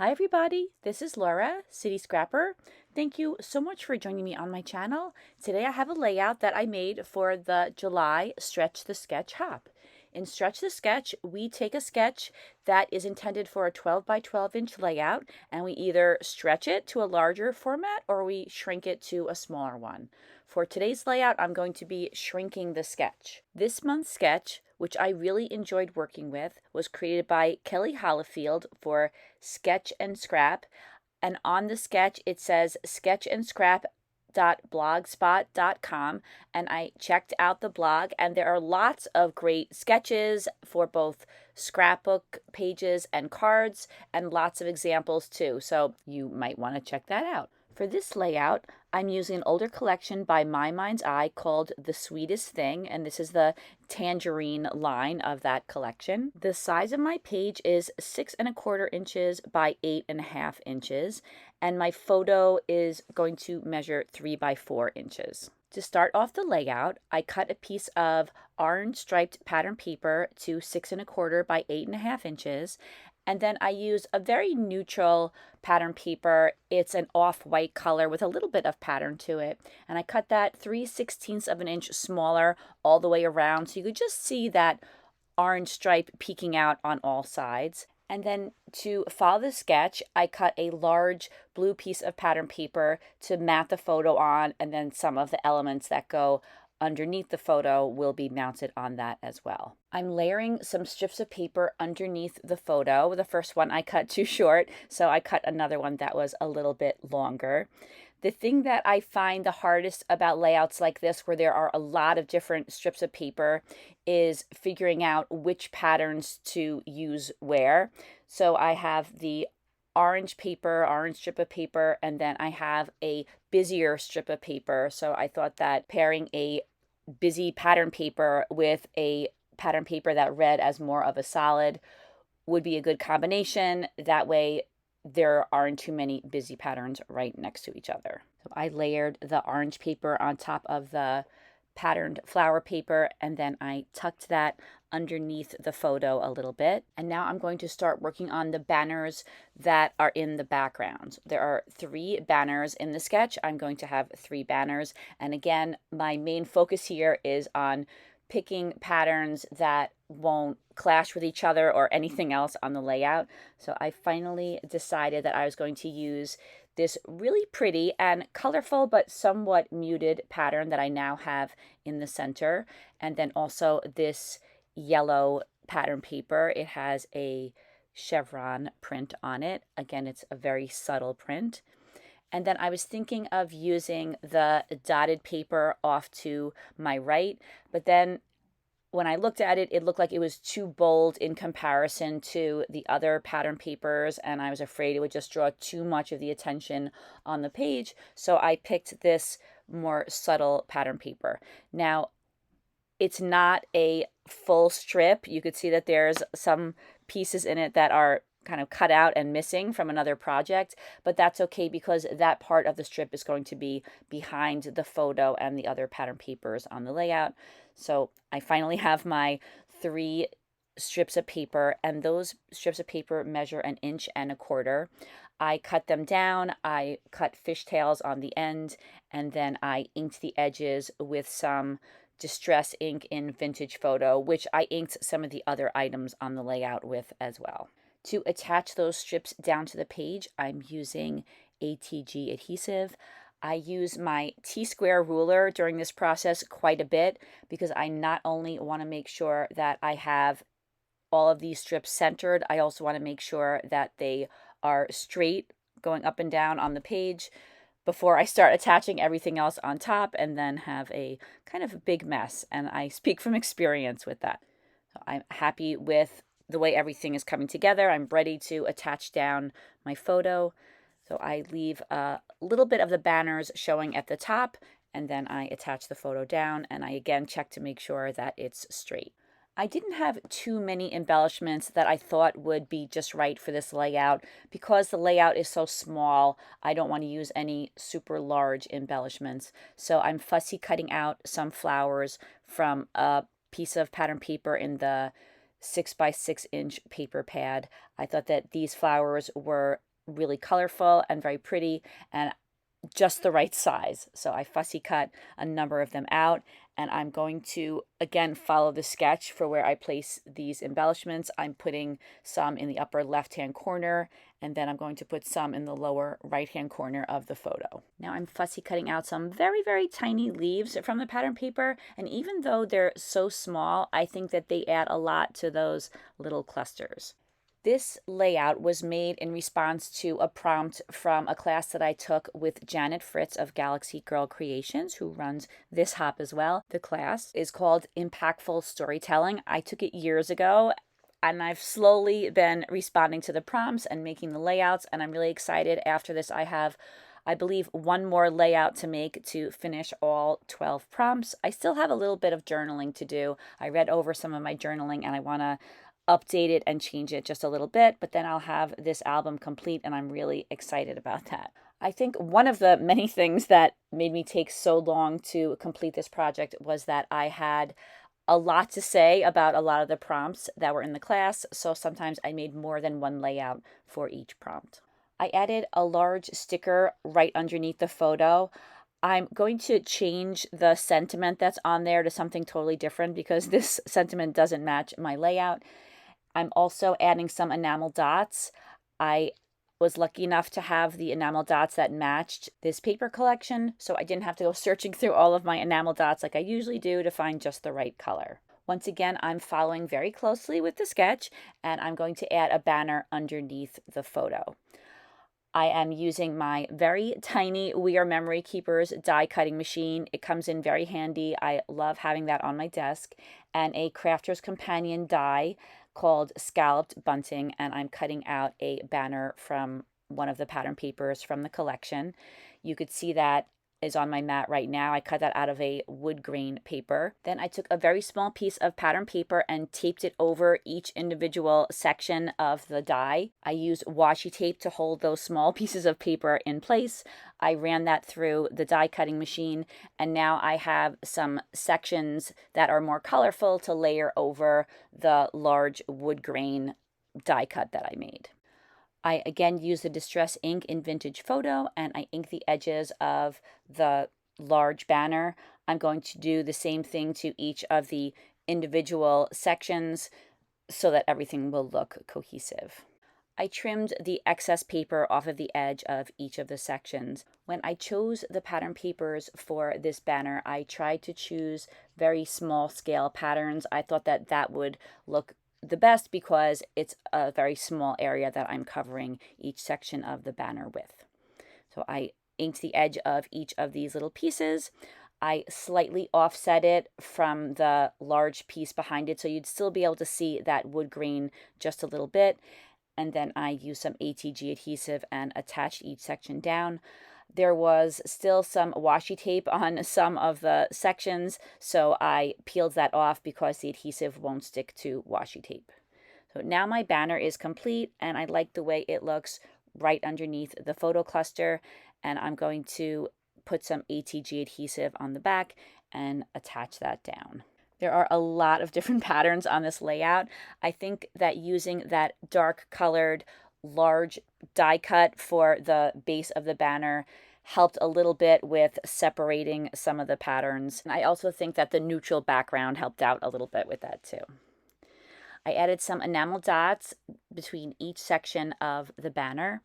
Hi everybody, this is Laura, City Scrapper. Thank you so much for joining me on my channel. Today I have a layout that I made for the July Stretch the Sketch Hop. In Stretch the Sketch, we take a sketch that is intended for a 12 by 12 inch layout and we either stretch it to a larger format or we shrink it to a smaller one. For today's layout, I'm going to be shrinking the sketch. This month's sketch, which I really enjoyed working with, was created by Kelly Hollifield for Sketch and Scrap. And on the sketch, it says sketchandscrap.blogspot.com. And I checked out the blog, and there are lots of great sketches for both scrapbook pages and cards, and lots of examples too. So you might want to check that out. For this layout, I'm using an older collection by My Mind's Eye called The Sweetest Thing, and this is the Tangerine line of that collection. The size of my page is 6¼ inches by 8½ inches, and my photo is going to measure 3 by 4 inches. To start off the layout, I cut a piece of orange striped pattern paper to 6¼ by 8½ inches, and then I use a very neutral pattern paper. It's an off-white color with a little bit of pattern to it. And I cut that 3/16 of an inch smaller all the way around so you could just see that orange stripe peeking out on all sides. And then to follow the sketch, I cut a large blue piece of pattern paper to mat the photo on, and then some of the elements that go underneath the photo will be mounted on that as well. I'm layering some strips of paper underneath the photo. The first one I cut too short, so I cut another one that was a little bit longer. The thing that I find the hardest about layouts like this, where there are a lot of different strips of paper, is figuring out which patterns to use where. So I have the orange strip of paper, and then I have a busier strip of paper. So I thought that pairing a busy pattern paper with a pattern paper that read as more of a solid would be a good combination. That way there aren't too many busy patterns right next to each other. So I layered the orange paper on top of the patterned flower paper, and then I tucked that underneath the photo a little bit. And now I'm going to start working on the banners that are in the background. There are 3 banners in the sketch. I'm going to have 3 banners. And again, my main focus here is on picking patterns that won't clash with each other or anything else on the layout. So I finally decided that I was going to use this really pretty and colorful but somewhat muted pattern that I now have in the center, and then also this yellow pattern paper. It has a chevron print on it. Again, it's a very subtle print. And then I was thinking of using the dotted paper off to my right, but then when I looked at it, it looked like it was too bold in comparison to the other pattern papers, and I was afraid it would just draw too much of the attention on the page, so I picked this more subtle pattern paper. Now, it's not a full strip. You could see that there's some pieces in it that are kind of cut out and missing from another project, but that's okay because that part of the strip is going to be behind the photo and the other pattern papers on the layout. So I finally have my 3 strips of paper, and those strips of paper measure 1¼ inch. I cut them down, I cut fishtails on the end, and then I inked the edges with some Distress ink in Vintage Photo, which I inked some of the other items on the layout with as well. To attach those strips down to the page, I'm using ATG adhesive. I use my T-square ruler during this process quite a bit because I not only want to make sure that I have all of these strips centered, I also want to make sure that they are straight going up and down on the page before I start attaching everything else on top and then have a kind of a big mess. And I speak from experience with that. So I'm happy with the way everything is coming together. I'm ready to attach down my photo. So I leave a little bit of the banners showing at the top, and then I attach the photo down, and I again check to make sure that it's straight. I didn't have too many embellishments that I thought would be just right for this layout. Because the layout is so small, I don't want to use any super large embellishments. So I'm fussy cutting out some flowers from a piece of pattern paper in the 6 by 6 inch paper pad. I thought that these flowers were really colorful and very pretty and just the right size. So I fussy cut a number of them out, and I'm going to again follow the sketch for where I place these embellishments. I'm putting some in the upper left-hand corner, and then I'm going to put some in the lower right-hand corner of the photo. Now I'm fussy cutting out some very, very tiny leaves from the pattern paper, and even though they're so small, I think that they add a lot to those little clusters. This layout was made in response to a prompt from a class that I took with Janet Fritz of Galaxy Girl Creations, who runs this hop as well. The class is called Impactful Storytelling. I took it years ago, and I've slowly been responding to the prompts and making the layouts, and I'm really excited. After this, I have, I believe, one more layout to make to finish all 12 prompts. I still have a little bit of journaling to do. I read over some of my journaling, and I want to update it and change it just a little bit, but then I'll have this album complete, and I'm really excited about that. I think one of the many things that made me take so long to complete this project was that I had a lot to say about a lot of the prompts that were in the class, so sometimes I made more than one layout for each prompt. I added a large sticker right underneath the photo. I'm going to change the sentiment that's on there to something totally different because this sentiment doesn't match my layout. I'm also adding some enamel dots. I was lucky enough to have the enamel dots that matched this paper collection, so I didn't have to go searching through all of my enamel dots like I usually do to find just the right color. Once again, I'm following very closely with the sketch, and I'm going to add a banner underneath the photo. I am using my very tiny We Are Memory Keepers die cutting machine. It comes in very handy. I love having that on my desk. And a Crafter's Companion die called Scalloped Bunting, and I'm cutting out a banner from one of the pattern papers from the collection. You could see that is on my mat right now. I cut that out of a wood grain paper. Then I took a very small piece of pattern paper and taped it over each individual section of the die. I used washi tape to hold those small pieces of paper in place. I ran that through the die cutting machine, and now I have some sections that are more colorful to layer over the large wood grain die cut that I made. I again use the Distress ink in Vintage Photo, and I ink the edges of the large banner. I'm going to do the same thing to each of the individual sections so that everything will look cohesive. I trimmed the excess paper off of the edge of each of the sections. When I chose the pattern papers for this banner, I tried to choose very small scale patterns. I thought that that would look the best because it's a very small area that I'm covering each section of the banner with. So I inked the edge of each of these little pieces. I slightly offset it from the large piece behind it so you'd still be able to see that wood grain just a little bit. And then I used some ATG adhesive and attached each section down. There was still some washi tape on some of the sections, so I peeled that off because the adhesive won't stick to washi tape. So now my banner is complete, and I like the way it looks right underneath the photo cluster, and I'm going to put some ATG adhesive on the back and attach that down. There are a lot of different patterns on this layout. I think that using that dark colored large die cut for the base of the banner helped a little bit with separating some of the patterns. And I also think that the neutral background helped out a little bit with that too. I added some enamel dots between each section of the banner.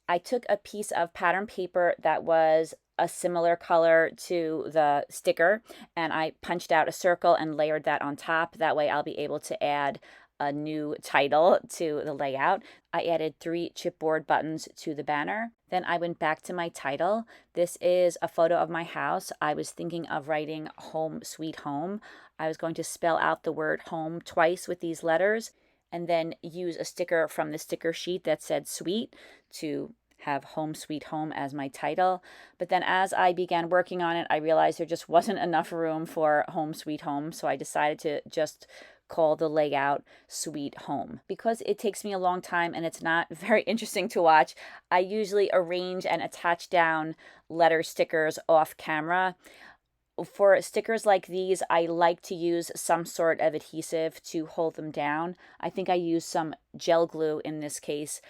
I took a piece of pattern paper that was a similar color to the sticker, and I punched out a circle and layered that on top. That way I'll be able to add a new title to the layout. I added 3 chipboard buttons to the banner. Then I went back to my title. This is a photo of my house. I was thinking of writing Home Sweet Home. I was going to spell out the word home twice with these letters and then use a sticker from the sticker sheet that said sweet to have Home Sweet Home as my title. But then as I began working on it, I realized there just wasn't enough room for Home Sweet Home, so I decided to just call the layout Sweet Home. Because it takes me a long time and it's not very interesting to watch, I usually arrange and attach down letter stickers off camera. For stickers like these, I like to use some sort of adhesive to hold them down. I think I use some gel glue in this case.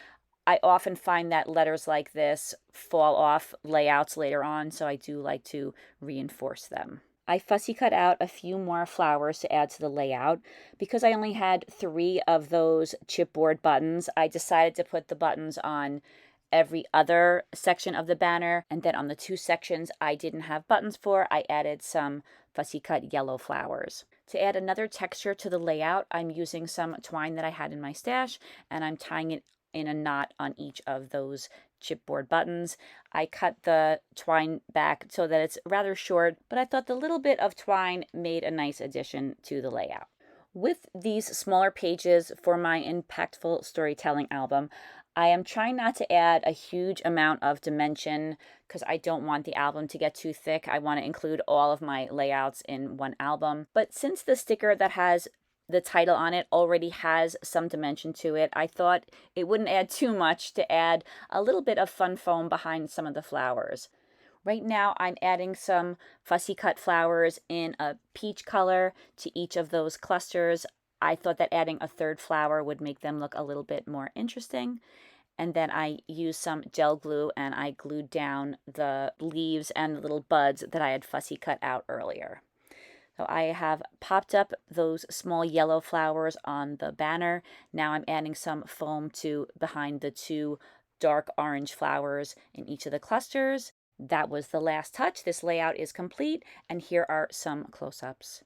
I often find that letters like this fall off layouts later on, so I do like to reinforce them. I fussy cut out a few more flowers to add to the layout. Because I only had 3 of those chipboard buttons, I decided to put the buttons on every other section of the banner, and then on the 2 sections I didn't have buttons for, I added some fussy cut yellow flowers. To add another texture to the layout, I'm using some twine that I had in my stash, and I'm tying it in a knot on each of those chipboard buttons. I cut the twine back so that it's rather short, but I thought the little bit of twine made a nice addition to the layout. With these smaller pages for my impactful storytelling album, I am trying not to add a huge amount of dimension because I don't want the album to get too thick. I want to include all of my layouts in one album. But since the sticker that has the title on it already has some dimension to it, I thought it wouldn't add too much to add a little bit of fun foam behind some of the flowers. Right now I'm adding some fussy cut flowers in a peach color to each of those clusters. I thought that adding a third flower would make them look a little bit more interesting. And then I used some gel glue and I glued down the leaves and the little buds that I had fussy cut out earlier. So I have popped up those small yellow flowers on the banner. Now I'm adding some foam to behind the 2 dark orange flowers in each of the clusters. That was the last touch. This layout is complete, and here are some close-ups.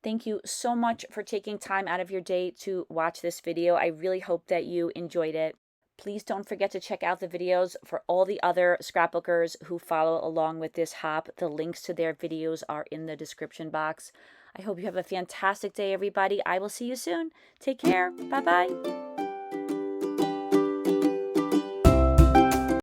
Thank you so much for taking time out of your day to watch this video. I really hope that you enjoyed it. Please don't forget to check out the videos for all the other scrapbookers who follow along with this hop. The links to their videos are in the description box. I hope you have a fantastic day, everybody. I will see you soon. Take care. Bye-bye.